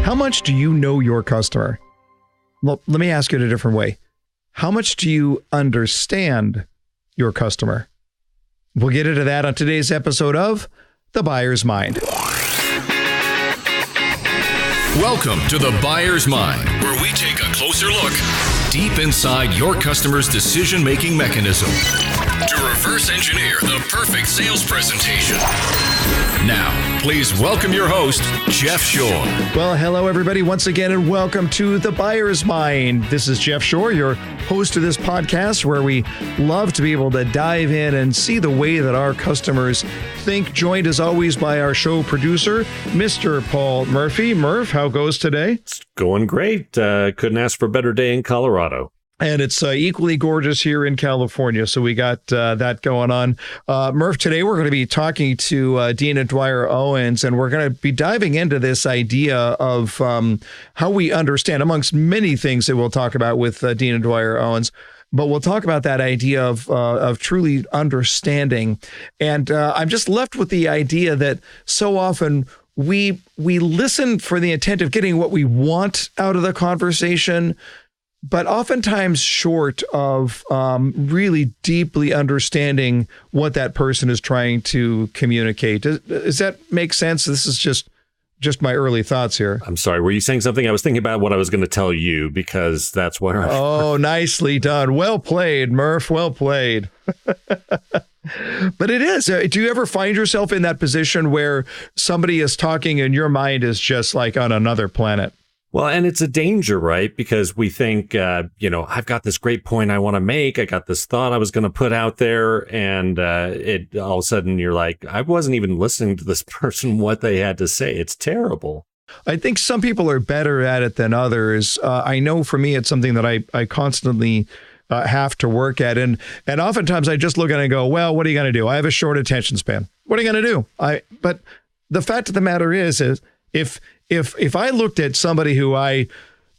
How much do you know your customer? Well, let me ask it a different way. How much do you understand your customer? We'll get into that on today's episode of The Buyer's Mind. Welcome to The Buyer's Mind, where we take a closer look deep inside your customer's decision-making mechanism to reverse engineer the perfect sales presentation. Now, please welcome your host, Jeff Shore. Well, hello, everybody, once again, and welcome to The Buyer's Mind. This is Jeff Shore, your host of this podcast, where we love to be able to dive in and see the way that our customers think, joined as always by our show producer, Mr. Paul Murphy. Murph, how goes today? It's going great. Couldn't ask for a better day in Colorado. And it's equally gorgeous here in California. So we got that going on. Murph, today we're going to be talking to Dina Dwyer-Owens, and we're going to be diving into this idea of how we understand, amongst many things that we'll talk about with Dina Dwyer-Owens. But we'll talk about that idea of truly understanding. And I'm just left with the idea that so often we listen for the intent of getting what we want out of the conversation, but oftentimes short of really deeply understanding what that person is trying to communicate. Does that make sense? This is just my early thoughts here. I'm sorry. Were you saying something? I was thinking about what I was going to tell you, because that's what. Oh, nicely done. Well played, Murph. Well played. But it is. Do you ever find yourself in that position where somebody is talking and your mind is just like on another planet? Well, and it's a danger, right? Because we think, I've got this great point I want to make. I got this thought I was going to put out there. And it all of a sudden you're like, I wasn't even listening to this person, what they had to say. It's terrible. I think some people are better at it than others. I know for me, it's something that I constantly have to work at. And oftentimes I just look at it and go, well, what are you going to do? I have a short attention span. What are you going to do? But the fact of the matter is if I looked at somebody who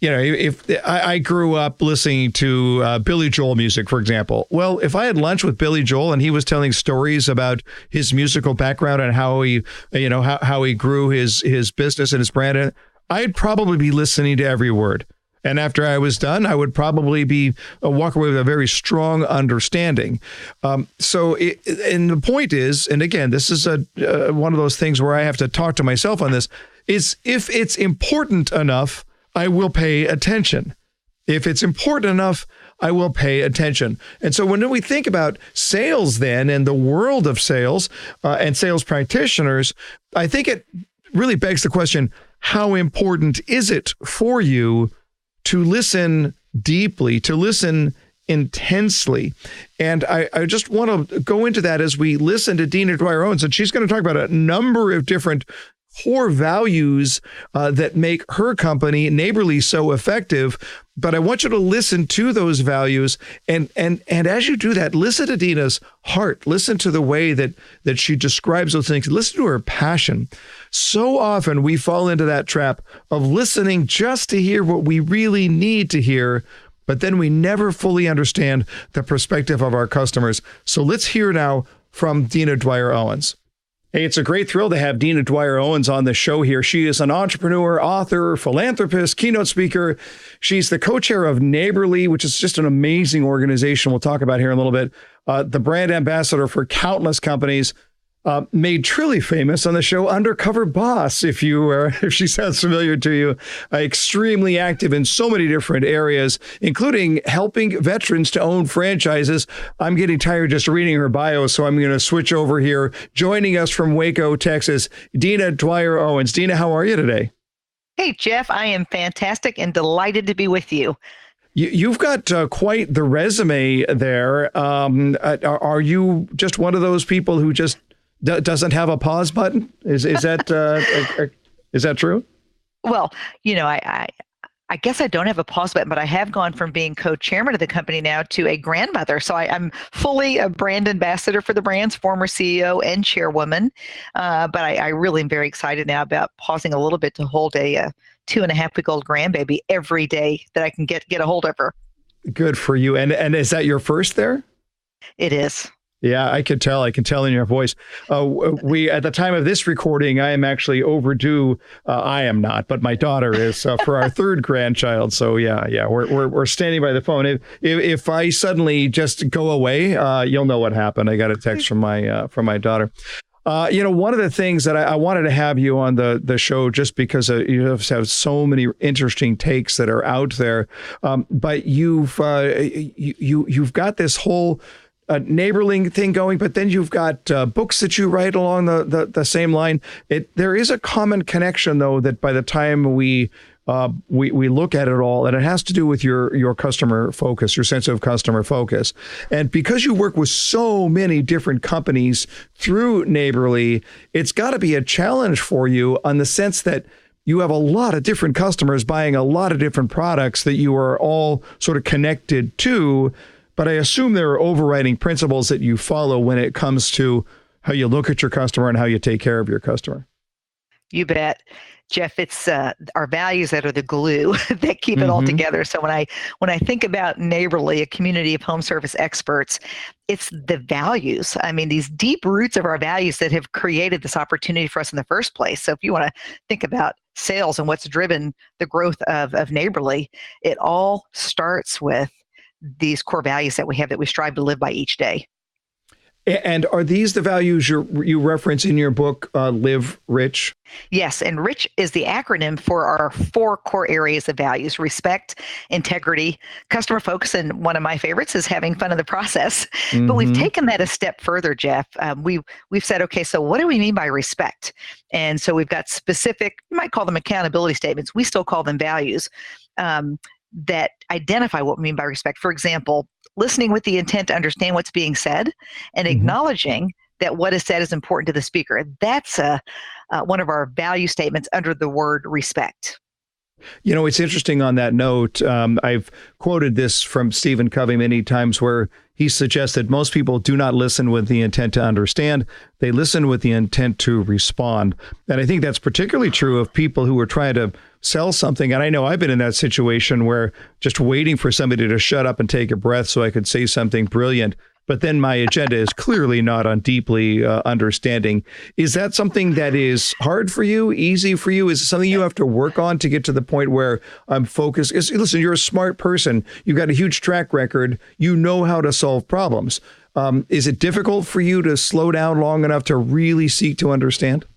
if I grew up listening to Billy Joel music, for example, well, if I had lunch with Billy Joel and he was telling stories about his musical background and how he, how he grew his business and his brand, I'd probably be listening to every word. And after I was done, I would probably be walk away with a very strong understanding. And the point is, and again, this is one of those things where I have to talk to myself on this, is if it's important enough, I will pay attention. If it's important enough, I will pay attention. And so when we think about sales then and the world of sales and sales practitioners, I think it really begs the question, how important is it for you to listen deeply, to listen intensely? And I just want to go into that as we listen to Dina Dwyer-Owens, and she's going to talk about a number of different core values that make her company, Neighborly, so effective. But I want you to listen to those values. And as you do that, listen to Dina's heart. Listen to the way that she describes those things. Listen to her passion. So often we fall into that trap of listening just to hear what we really need to hear, but then we never fully understand the perspective of our customers. So let's hear now from Dina Dwyer-Owens. Hey, it's a great thrill to have Dina Dwyer-Owens on the show here. She is an entrepreneur, author, philanthropist, keynote speaker. She's the co-chair of Neighborly, which is just an amazing organization we'll talk about here in a little bit. The brand ambassador for countless companies, made truly famous on the show Undercover Boss, if she sounds familiar to you. Extremely active in so many different areas, including helping veterans to own franchises. I'm getting tired just reading her bio, so I'm going to switch over here. Joining us from Waco, Texas, Dina Dwyer-Owens. Dina, how are you today? Hey, Jeff, I am fantastic and delighted to be with you. You've got quite the resume there. Are you just one of those people who just doesn't have a pause button? Is that is that true? Well, I guess I don't have a pause button, but I have gone from being co-chairman of the company now to a grandmother. So I'm fully a brand ambassador for the brands, former CEO and chairwoman. But I really am very excited now about pausing a little bit to hold a 2.5-week-old grandbaby every day that I can get a hold of her. Good for you. And is that your first there? It is. Yeah, I could tell. I can tell in your voice. We at the time of this recording, I am actually overdue. I am not, but my daughter is for our third grandchild. So yeah, we're standing by the phone. If I suddenly just go away, you'll know what happened. I got a text from my daughter. One of the things that I wanted to have you on the show just because you have so many interesting takes that are out there, but you've got this whole neighborly thing going, but then you've got books that you write along the same line. There is a common connection, though, that by the time we look at it all, and it has to do with your customer focus, your sense of customer focus. And because you work with so many different companies through Neighborly, it's got to be a challenge for you on the sense that you have a lot of different customers buying a lot of different products that you are all sort of connected to. But I assume there are overriding principles that you follow when it comes to how you look at your customer and how you take care of your customer. You bet. Jeff, it's our values that are the glue that keep it all together. So when I think about Neighborly, a community of home service experts, it's the values. I mean, these deep roots of our values that have created this opportunity for us in the first place. So if you want to think about sales and what's driven the growth of Neighborly, it all starts with these core values that we have that we strive to live by each day. And are these the values you reference in your book, Live Rich? Yes, and RICH is the acronym for our 4 core areas of values: respect, integrity, customer focus, and one of my favorites is having fun in the process. But we've taken that a step further, Jeff. We've said, okay, so what do we mean by respect? And so we've got specific, you might call them accountability statements. We still call them values. That identify what we mean by respect. For example, listening with the intent to understand what's being said and acknowledging that what is said is important to the speaker. That's one of our value statements under the word respect. You know, it's interesting on that note. I've quoted this from Stephen Covey many times where he suggests that most people do not listen with the intent to understand. They listen with the intent to respond. And I think that's particularly true of people who are trying to sell something. And I know I've been in that situation where just waiting for somebody to shut up and take a breath so I could say something brilliant. But then my agenda is clearly not on deeply understanding. Is that something that is hard for you, easy for you? Is it something you have to work on to get to the point where I'm focused? Listen, you're a smart person. You've got a huge track record. You know how to solve problems. Is it difficult for you to slow down long enough to really seek to understand?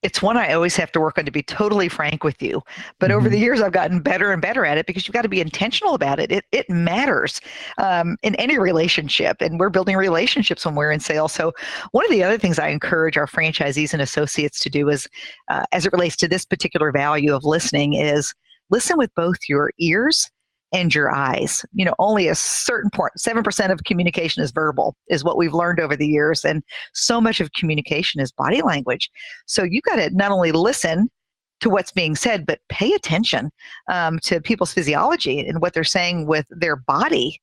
It's one I always have to work on, to be totally frank with you. But over the years, I've gotten better and better at it because you've got to be intentional about it. It matters in any relationship, and we're building relationships when we're in sales. So one of the other things I encourage our franchisees and associates to do is, as it relates to this particular value of listening, is listen with both your ears and your eyes. You know, only a certain point, 7% of communication is verbal, is what we've learned over the years. And so much of communication is body language. So you got to not only listen to what's being said, but pay attention to people's physiology and what they're saying with their body.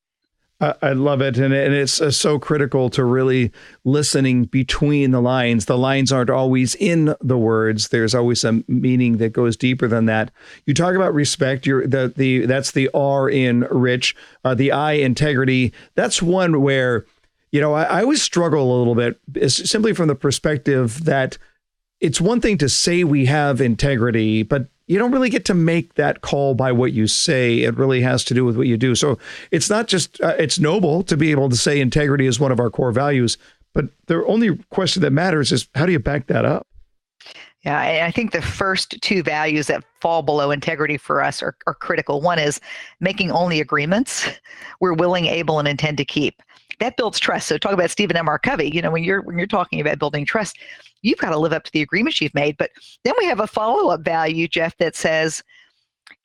I love it. And it's so critical to really listening between the lines. The lines aren't always in the words. There's always some meaning that goes deeper than that. You talk about respect. That's the R in Rich, the I, integrity. That's one where, I always struggle a little bit, simply from the perspective that it's one thing to say we have integrity, but you don't really get to make that call by what you say. It really has to do with what you do. So it's not just, it's noble to be able to say integrity is one of our core values, but the only question that matters is how do you back that up? Yeah, I think the first 2 values that fall below integrity for us are critical. One is making only agreements we're willing, able, and intend to keep. That builds trust. So talk about Stephen M.R. Covey. When you're talking about building trust, you've got to live up to the agreements you've made. But then we have a follow-up value, Jeff, that says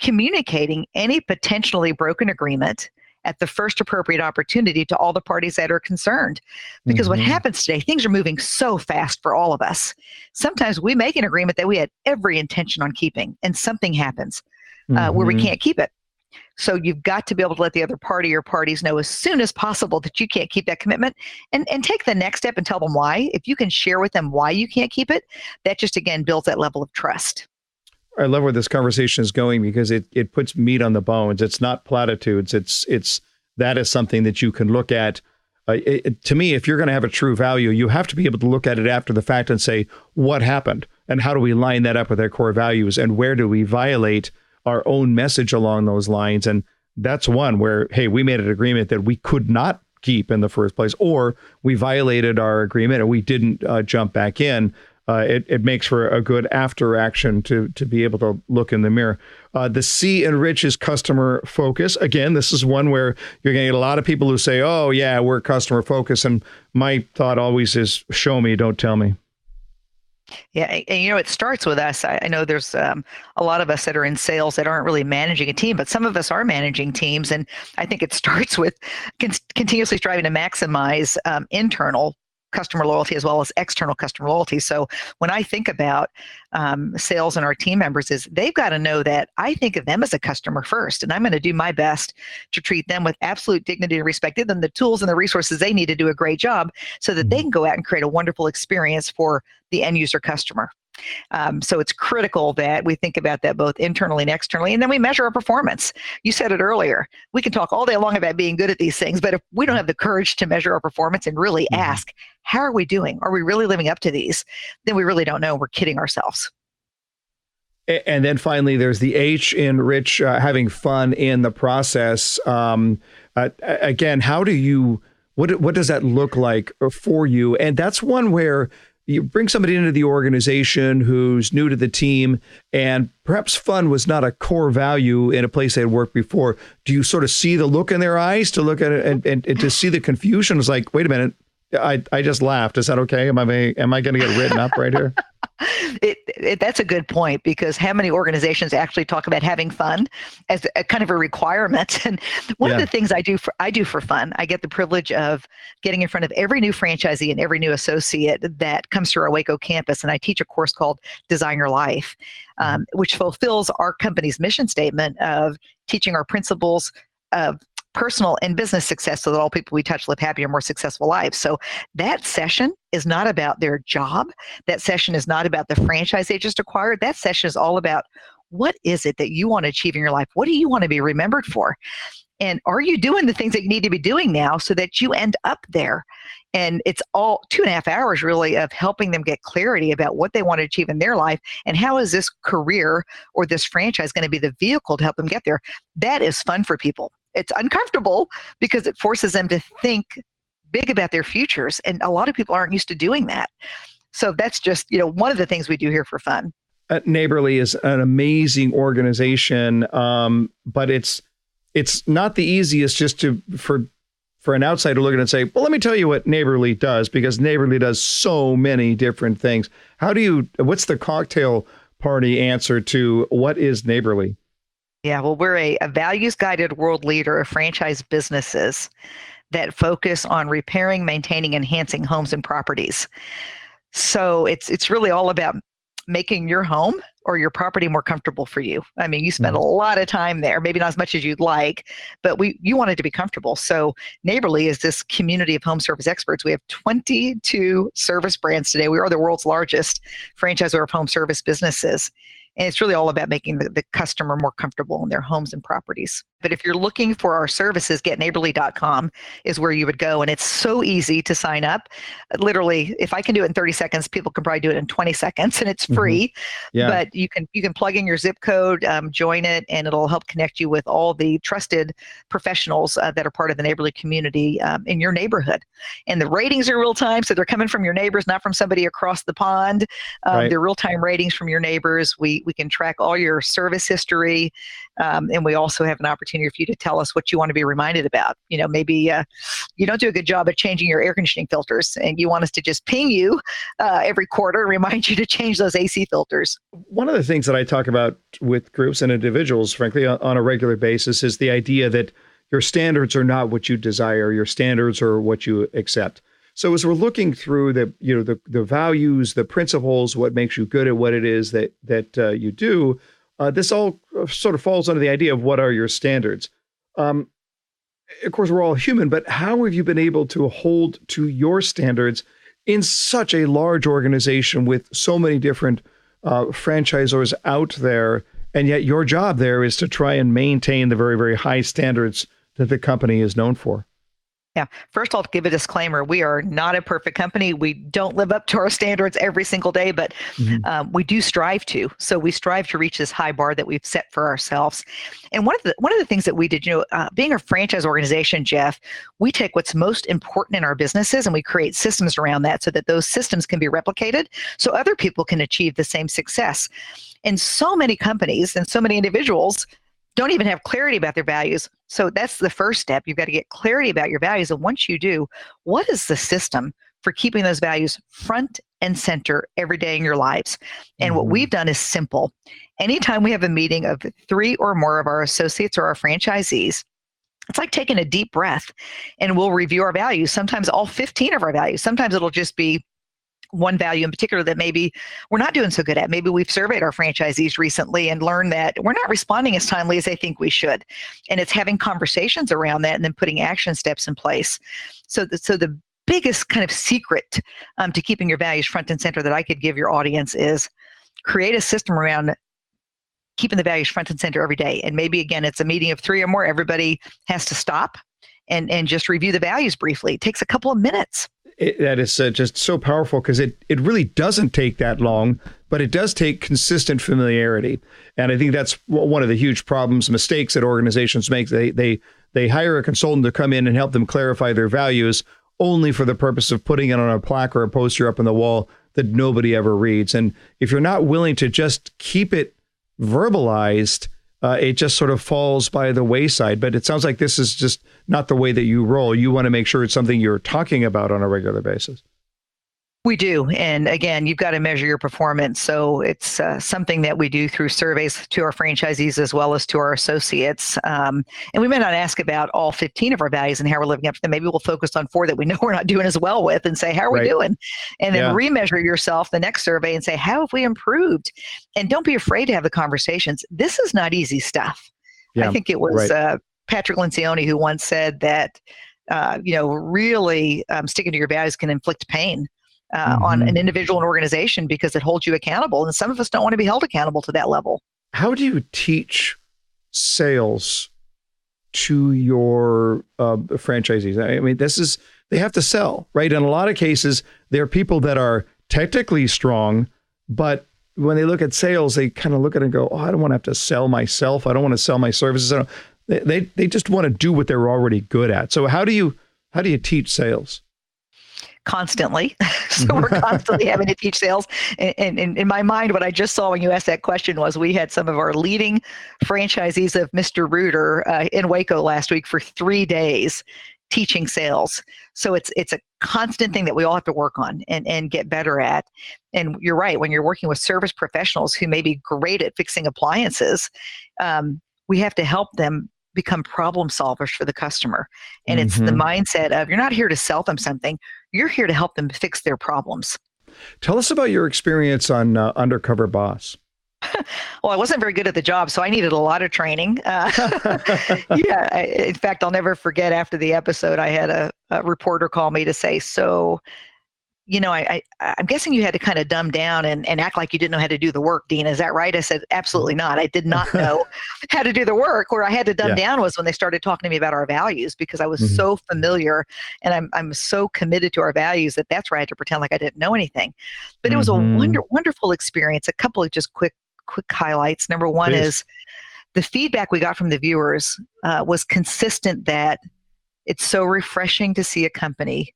communicating any potentially broken agreement at the first appropriate opportunity to all the parties that are concerned. Because what happens today, things are moving so fast for all of us. Sometimes we make an agreement that we had every intention on keeping, and something happens where we can't keep it. So you've got to be able to let the other party or parties know as soon as possible that you can't keep that commitment, and take the next step and tell them why. If you can share with them why you can't keep it, that just, again, builds that level of trust. I love where this conversation is going because it puts meat on the bones. It's not platitudes. It's that is something that you can look at To me, if you're going to have a true value, you have to be able to look at it after the fact and say, what happened? And how do we line that up with our core values? And where do we violate our own message along those lines? And that's one where, hey, we made an agreement that we could not keep in the first place, or we violated our agreement and we didn't jump back in. It makes for a good after action to be able to look in the mirror. The C in R.I.C.H is customer focus. Again, this is one where you're going to get a lot of people who say, oh, yeah, we're customer focused. And my thought always is, show me, don't tell me. Yeah, and it starts with us. I know there's a lot of us that are in sales that aren't really managing a team, but some of us are managing teams. And I think it starts with continuously striving to maximize internal customer loyalty as well as external customer loyalty. So when I think about sales and our team members, is they've got to know that I think of them as a customer first, and I'm going to do my best to treat them with absolute dignity and respect, give them the tools and the resources they need to do a great job so that they can go out and create a wonderful experience for the end user customer. So it's critical that we think about that both internally and externally, and then we measure our performance. You said it earlier. We can talk all day long about being good at these things, but if we don't have the courage to measure our performance and really ask, how are we doing? Are we really living up to these? Then we really don't know. We're kidding ourselves. And then finally, there's the H in R.I.C.H, having fun in the process. Again, what does that look like for you? And that's one where you bring somebody into the organization who's new to the team, and perhaps fun was not a core value in a place they had worked before. Do you sort of see the look in their eyes to look at it and to see the confusion? It's like, wait a minute, I just laughed. Is that okay? Am I going to get written up right here? That's a good point, because how many organizations actually talk about having fun as a kind of a requirement? And one of the things I do for fun, I get the privilege of getting in front of every new franchisee and every new associate that comes through our Waco campus, and I teach a course called Design Your Life, which fulfills our company's mission statement of teaching our principles of personal and business success so that all people we touch live happier, more successful lives. So that session is not about their job. That session is not about the franchise they just acquired. That session is all about, what is it that you want to achieve in your life? What do you want to be remembered for? And are you doing the things that you need to be doing now so that you end up there? And it's all 2.5 hours really of helping them get clarity about what they want to achieve in their life and how is this career or this franchise going to be the vehicle to help them get there. That is fun for people. It's uncomfortable because it forces them to think big about their futures. And a lot of people aren't used to doing that. So that's just, one of the things we do here for fun. Neighborly is an amazing organization, but it's not the easiest just for an outsider looking and say, well, let me tell you what Neighborly does, because Neighborly does so many different things. What's the cocktail party answer to what is Neighborly? Yeah, well, we're a values-guided world leader of franchise businesses that focus on repairing, maintaining, enhancing homes and properties. So it's really all about making your home or your property more comfortable for you. I mean, you spend a lot of time there, maybe not as much as you'd like, but you want it to be comfortable. So Neighborly is this community of home service experts. We have 22 service brands today. We are the world's largest franchisor of home service businesses. And it's really all about making the customer more comfortable in their homes and properties. But if you're looking for our services, getneighborly.com is where you would go. And it's so easy to sign up. Literally, if I can do it in 30 seconds, people can probably do it in 20 seconds, and it's free. Yeah. But you can plug in your zip code, join it, and it'll help connect you with all the trusted professionals that are part of the Neighborly community in your neighborhood. And the ratings are real time, so they're coming from your neighbors, not from somebody across the pond. Right. They're real-time ratings from your neighbors. We can track all your service history, and we also have an opportunity for you to tell us what you want to be reminded about. Maybe you don't do a good job at changing your air conditioning filters, and you want us to just ping you every quarter and remind you to change those AC filters. One of the things that I talk about with groups and individuals, frankly, on a regular basis, is the idea that your standards are not what you desire. Your standards are what you accept. So as we're looking through the values, the principles, what makes you good at what it is that you do, this all sort of falls under the idea of what are your standards. Of course, we're all human, but how have you been able to hold to your standards in such a large organization with so many different franchisors out there, and yet your job there is to try and maintain the very, very high standards that the company is known for? Yeah. First, I'll give a disclaimer. We are not a perfect company. We don't live up to our standards every single day, but we do strive to. So we strive to reach this high bar that we've set for ourselves. And one of the things that we did, being a franchise organization, Jeff, we take what's most important in our businesses and we create systems around that so that those systems can be replicated so other people can achieve the same success. And so many companies and so many individuals don't even have clarity about their values. So that's the first step. You've got to get clarity about your values. And once you do, what is the system for keeping those values front and center every day in your lives? And what we've done is simple. Anytime we have a meeting of 3 or more of our associates or our franchisees, it's like taking a deep breath and we'll review our values. Sometimes all 15 of our values. Sometimes it'll just be one value in particular that maybe we're not doing so good at. Maybe we've surveyed our franchisees recently and learned that we're not responding as timely as they think we should. And it's having conversations around that and then putting action steps in place. So the biggest kind of secret to keeping your values front and center that I could give your audience is create a system around keeping the values front and center every day. And maybe, again, it's a meeting of 3 or more. Everybody has to stop and just review the values briefly. It takes a couple of minutes. That is just so powerful because it really doesn't take that long, but it does take consistent familiarity. And I think that's one of the huge mistakes that organizations make. They hire a consultant to come in and help them clarify their values only for the purpose of putting it on a plaque or a poster up on the wall that nobody ever reads. And if you're not willing to just keep it verbalized, it just sort of falls by the wayside. But it sounds like this is just not the way that you roll. You want to make sure it's something you're talking about on a regular basis. We do. And again, you've got to measure your performance. So it's something that we do through surveys to our franchisees as well as to our associates. And we may not ask about all 15 of our values and how we're living up to them. Maybe we'll focus on 4 that we know we're not doing as well with and say, how are we doing? And then remeasure yourself the next survey and say, how have we improved? And don't be afraid to have the conversations. This is not easy stuff. I think it was Patrick Lencioni who once said that, really sticking to your values can inflict pain on an individual and organization because it holds you accountable. And some of us don't want to be held accountable to that level. How do you teach sales to your franchisees? I mean, they have to sell, right? In a lot of cases, there are people that are technically strong, but when they look at sales, they kind of look at it and go, I don't want to have to sell myself. I don't want to sell my services. They just want to do what they're already good at. So how do you teach sales? Constantly. So we're constantly having to teach sales. And in my mind, what I just saw when you asked that question was we had some of our leading franchisees of Mr. Rooter in Waco last week for 3 days teaching sales. So it's a constant thing that we all have to work on and get better at. And you're right, when you're working with service professionals who may be great at fixing appliances, we have to help them become problem solvers for the customer. And it's the mindset of you're not here to sell them something, you're here to help them fix their problems. Tell us about your experience on Undercover Boss. Well, I wasn't very good at the job, so I needed a lot of training. In fact, I'll never forget after the episode, I had a reporter call me to say, so, I'm guessing you had to kind of dumb down and act like you didn't know how to do the work, Dina. Is that right? I said, absolutely not. I did not know how to do the work. Where I had to dumb down was when they started talking to me about our values, because I was so familiar and I'm so committed to our values that's where I had to pretend like I didn't know anything. But it was a wonderful experience. A couple of just quick highlights. Number one is the feedback we got from the viewers was consistent that it's so refreshing to see a company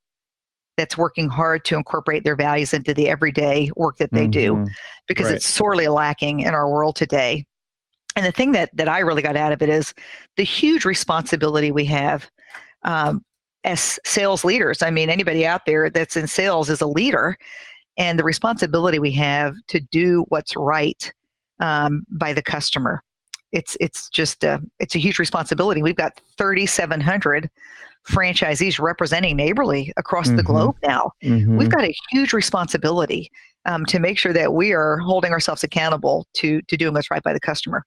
that's working hard to incorporate their values into the everyday work that they do, because it's sorely lacking in our world today. And the thing that I really got out of it is the huge responsibility we have as sales leaders. I mean, anybody out there that's in sales is a leader, and the responsibility we have to do what's right by the customer. It's a huge responsibility. We've got 3,700 franchisees representing Neighborly across the globe now. We've got a huge responsibility to make sure that we are holding ourselves accountable to doing what's right by the customer.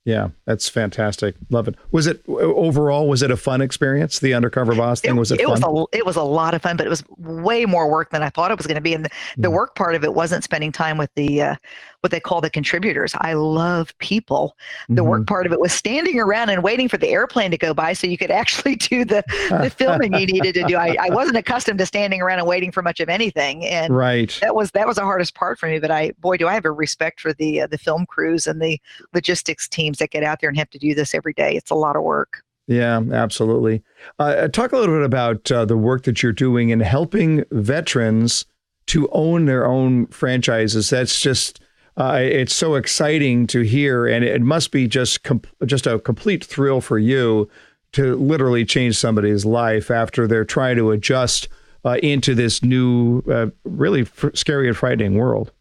Yeah, that's fantastic. Love it. Was it overall, was it a fun experience? The undercover boss thing, was it fun? It was a lot of fun, but it was way more work than I thought it was going to be. And the work part of it wasn't spending time with the what they call the contributors. I love people. The work part of it was standing around and waiting for the airplane to go by so you could actually do the filming you needed to do. I wasn't accustomed to standing around and waiting for much of anything. And that was the hardest part for me. But do I have a respect for the film crews and the logistics teams that get out there and have to do this every day. It's a lot of work. Yeah, absolutely. Talk a little bit about the work that you're doing in helping veterans to own their own franchises. That's just, it's so exciting to hear. And it must be just a complete thrill for you to literally change somebody's life after they're trying to adjust into this new, really scary and frightening world.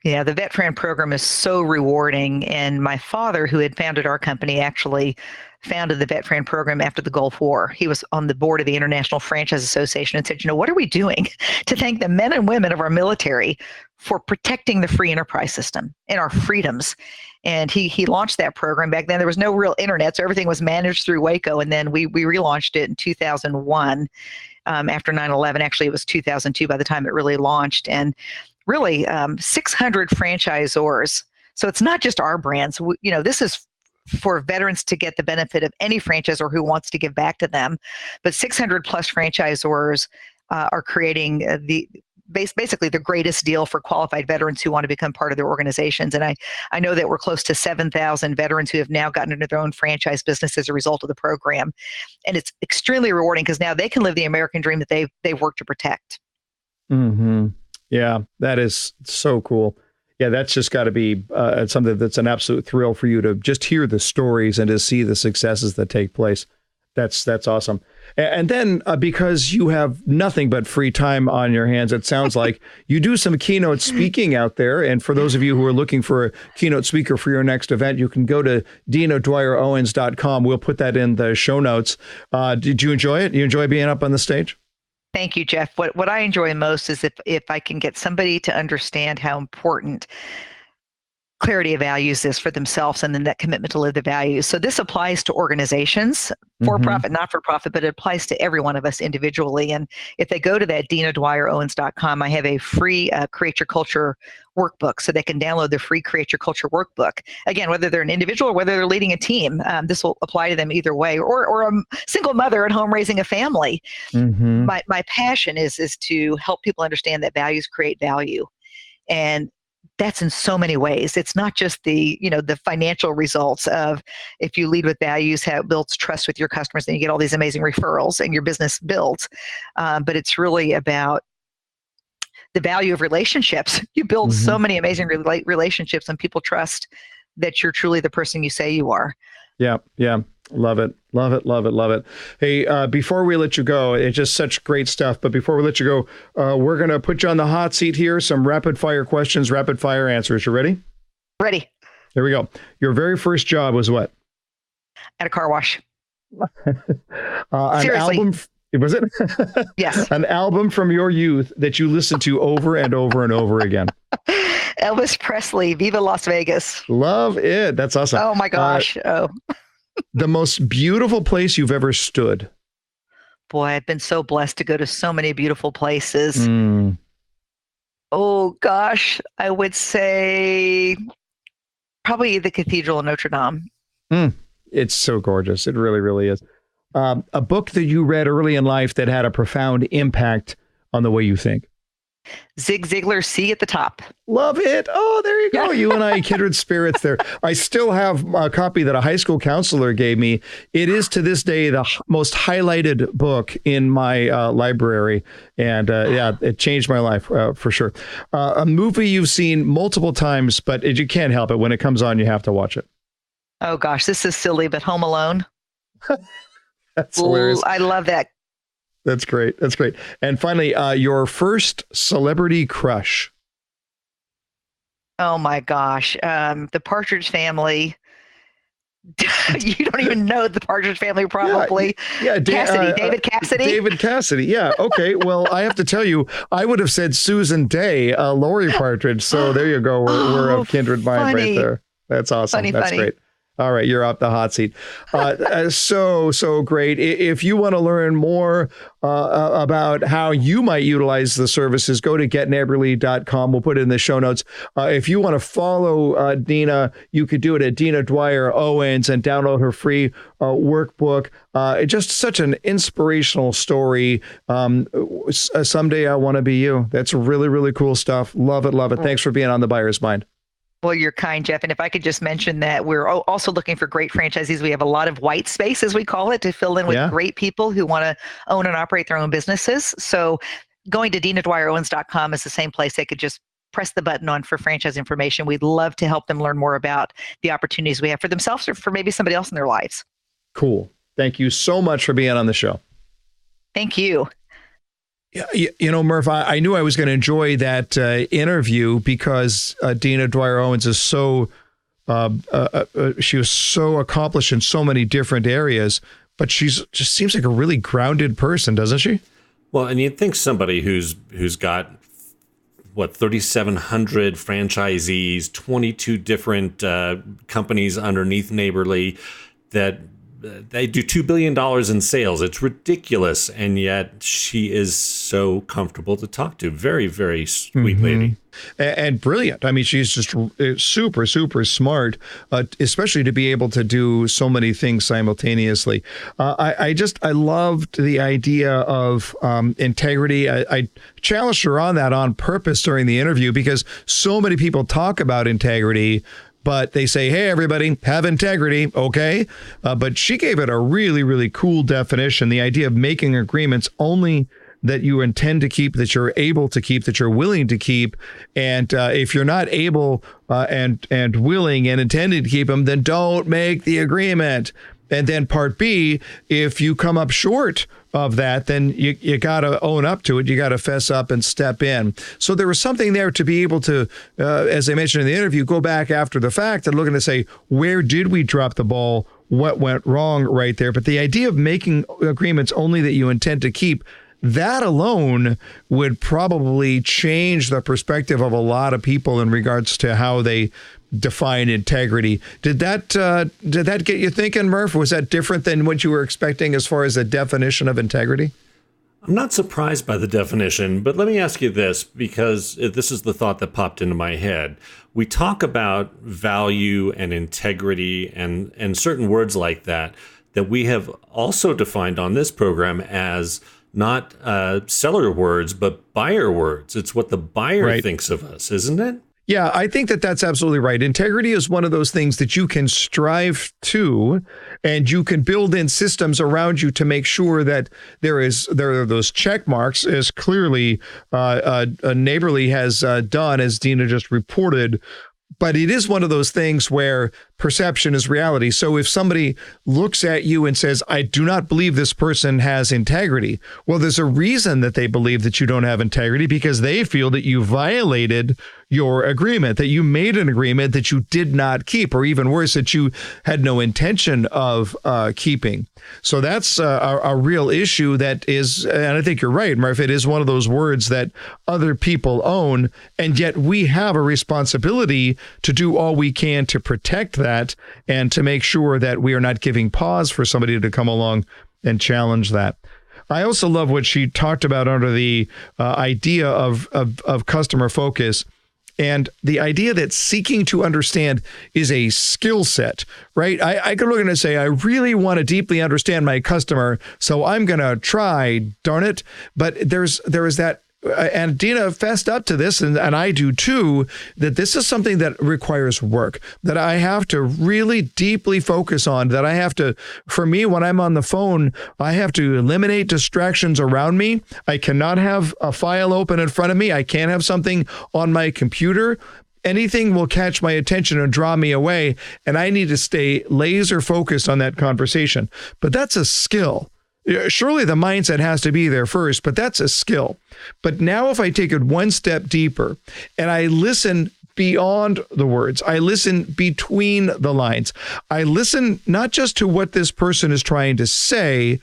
Yeah, the Vet Friend program is so rewarding. And my father, who had founded our company, actually founded the Vet Friend program after the Gulf War. He was on the board of the International Franchise Association and said, what are we doing to thank the men and women of our military for protecting the free enterprise system and our freedoms? And he launched that program. Back then, there was no real internet, so everything was managed through Waco. And then we relaunched it in 2001 after 9/11. Actually, it was 2002 by the time it really launched. And really 600 franchisors. So it's not just our brands. This is for veterans to get the benefit of any franchisor who wants to give back to them. But 600 plus franchisors are creating basically the greatest deal for qualified veterans who want to become part of their organizations. And I know that we're close to 7,000 veterans who have now gotten into their own franchise business as a result of the program. And it's extremely rewarding because now they can live the American dream that they've worked to protect. Mm-hmm. Yeah, that is so cool. Yeah, that's just got to be something that's an absolute thrill for you to just hear the stories and to see the successes that take place. That's awesome. And then because you have nothing but free time on your hands, it sounds like you do some keynote speaking out there. And for those of you who are looking for a keynote speaker for your next event, you can go to DinaDwyer-Owens.com. We'll put that in the show notes. Did you enjoy it? You enjoy being up on the stage? Thank you, Jeff. What I enjoy most is if I can get somebody to understand how important clarity of values is for themselves and then that commitment to live the values. So this applies to organizations, for-profit, not-for-profit, but it applies to every one of us individually. And if they go to that DinaDwyer-Owens.com, I have a free Create Your Culture workbook, so they can download the free Create Your Culture workbook. Again, whether they're an individual or whether they're leading a team, this will apply to them either way, or a single mother at home raising a family. My passion is to help people understand that values create value. And that's in so many ways. It's not just the financial results of if you lead with values, how it builds trust with your customers, and you get all these amazing referrals and your business builds. But it's really about the value of relationships. You build so many amazing relationships, and people trust that you're truly the person you say you are. Yeah. Love it. Love it. Love it. Love it. Hey, before we let you go, it's just such great stuff. But before we let you go, we're going to put you on the hot seat here. Some rapid fire questions, rapid fire answers. You ready? Ready. Here we go. Your very first job was what? At a car wash. An Seriously. album. Was it? Yes. An album from your youth that you listened to over and over and over again. Elvis Presley, Viva Las Vegas. Love it. That's awesome. Oh my gosh. The most beautiful place you've ever stood. Boy, I've been so blessed to go to so many beautiful places. Oh gosh, I would say probably the Cathedral of Notre Dame. It's so gorgeous. It really, really is. A book that you read early in life that had a profound impact on the way you think. Zig Ziglar's See at the Top. Love it. Oh, there you go. You and I, kindred spirits there. I still have a copy that a high school counselor gave me. It is to this day the most highlighted book in my library. And it changed my life for sure. A movie you've seen multiple times, but you can't help it. When it comes on, you have to watch it. Oh gosh, this is silly, but Home Alone. That's hilarious. I love that. That's great. That's great. And finally, your first celebrity crush. Oh my gosh. The Partridge Family. You don't even know the Partridge Family, probably. Yeah. David Cassidy. David Cassidy. Yeah. Okay. Well, I have to tell you, I would have said Susan Day, Lori Partridge. So there you go. We're of kindred mind right there. That's awesome. That's great. All right, you're off the hot seat. So great. If you want to learn more about how you might utilize the services, go to getneighborly.com. We'll put it in the show notes. If you want to follow Dina, you could do it at Dina Dwyer-Owens and download her free workbook. Just such an inspirational story. Someday I want to be you. That's really, really cool stuff. Love it. Love it. Thanks for being on the Buyer's Mind. Well, you're kind, Jeff. And if I could just mention that we're also looking for great franchisees. We have a lot of white space, as we call it, to fill in with great people who want to own and operate their own businesses. So going to DinaDwyer-Owens.com is the same place they could just press the button on for franchise information. We'd love to help them learn more about the opportunities we have for themselves or for maybe somebody else in their lives. Cool. Thank you so much for being on the show. Thank you. You know, Murph, I knew I was going to enjoy that interview because Dina Dwyer-Owens is so, she was so accomplished in so many different areas, but she's just seems like a really grounded person, doesn't she? Well, and you'd think somebody who's got, 3,700 franchisees, 22 different companies underneath Neighborly, that they do $2 billion in sales. It's ridiculous. And yet she is so comfortable to talk to. Very, very sweet lady. And brilliant. I mean, she's just super, super smart, especially to be able to do so many things simultaneously. I loved the idea of integrity. I challenged her on that on purpose during the interview because so many people talk about integrity, but they say, hey, everybody, have integrity, okay? But she gave it a really, really cool definition, the idea of making agreements only that you intend to keep, that you're able to keep, that you're willing to keep. And if you're not able and willing and intending to keep them, then don't make the agreement. And then part B, if you come up short of that, then you got to own up to it. You got to fess up and step in. So there was something there to be able to, as I mentioned in the interview, go back after the fact and looking to say, where did we drop the ball? What went wrong right there? But the idea of making agreements only that you intend to keep, that alone would probably change the perspective of a lot of people in regards to how they define integrity. Did that get you thinking, Murph? Was that different than what you were expecting as far as the definition of integrity? I'm not surprised by the definition, but let me ask you this, because this is the thought that popped into my head. We talk about value and integrity and certain words like that we have also defined on this program as not seller words, but buyer words. It's what the buyer thinks of us, isn't it? Yeah, I think that that's absolutely right. Integrity is one of those things that you can strive to, and you can build in systems around you to make sure that there are those check marks, as clearly Neighborly has done, as Dina just reported. But it is one of those things where perception is reality. So if somebody looks at you and says, I do not believe this person has integrity, well, there's a reason that they believe that you don't have integrity, because they feel that you violated your agreement, that you made an agreement that you did not keep, or even worse, that you had no intention of keeping. So that's a real issue that is, and I think you're right, Murph, it is one of those words that other people own, and yet we have a responsibility to do all we can to protect that and to make sure that we are not giving pause for somebody to come along and challenge that. I also love what she talked about under the idea of customer focus. And the idea that seeking to understand is a skill set, right? I could look and say, I really want to deeply understand my customer, so I'm going to try, darn it. But there is that, and Dina fessed up to this, and I do too, that this is something that requires work, that I have to really deeply focus on, that I have to, for me, when I'm on the phone, I have to eliminate distractions around me. I cannot have a file open in front of me. I can't have something on my computer. Anything will catch my attention and draw me away, and I need to stay laser focused on that conversation. But that's a skill. Surely the mindset has to be there first, but that's a skill. But now if I take it one step deeper and I listen beyond the words, I listen between the lines, I listen not just to what this person is trying to say,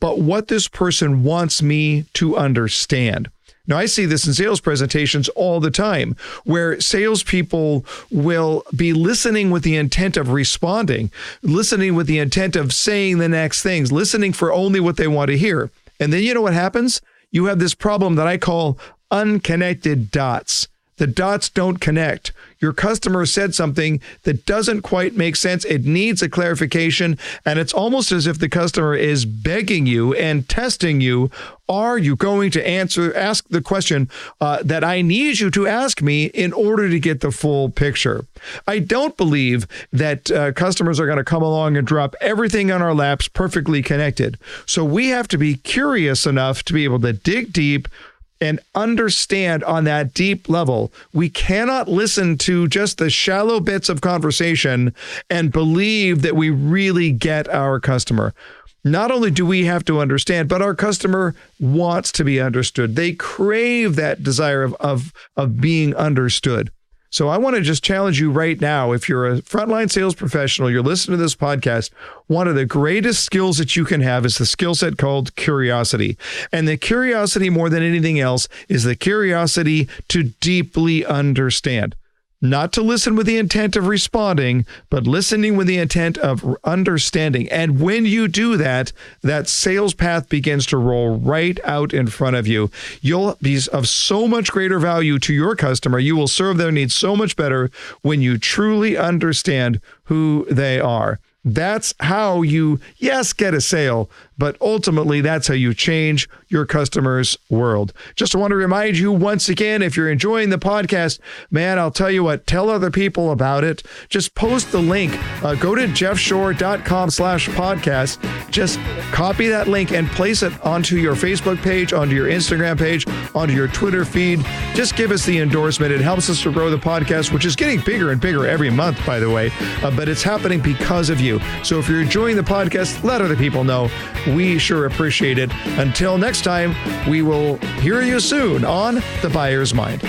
but what this person wants me to understand. Now, I see this in sales presentations all the time, where salespeople will be listening with the intent of responding, listening with the intent of saying the next things, listening for only what they want to hear. And then you know what happens? You have this problem that I call unconnected dots. The dots don't connect. Your customer said something that doesn't quite make sense. It needs a clarification, and it's almost as if the customer is begging you and testing you. Are you going to ask the question that I need you to ask me in order to get the full picture? I don't believe that customers are going to come along and drop everything on our laps perfectly connected. So we have to be curious enough to be able to dig deep and understand on that deep level. We cannot listen to just the shallow bits of conversation and believe that we really get our customer. Not only do we have to understand, but our customer wants to be understood. They crave that desire of being understood. So I want to just challenge you right now. If you're a frontline sales professional, you're listening to this podcast, one of the greatest skills that you can have is the skill set called curiosity. And the curiosity, more than anything else, is the curiosity to deeply understand. Not to listen with the intent of responding, but listening with the intent of understanding. And when you do that, that sales path begins to roll right out in front of you. You'll be of so much greater value to your customer. You will serve their needs so much better when you truly understand who they are. That's how you, yes, get a sale, but ultimately that's how you change your customer's world. Just want to remind you once again, if you're enjoying the podcast, man, I'll tell you what, tell other people about it. Just post the link. Go to jeffshore.com/podcast. Just copy that link and place it onto your Facebook page, onto your Instagram page, onto your Twitter feed. Just give us the endorsement. It helps us to grow the podcast, which is getting bigger and bigger every month, by the way, but it's happening because of you. So if you're enjoying the podcast, let other people know. We sure appreciate it. Until next time, we will hear you soon on The Buyer's Mind.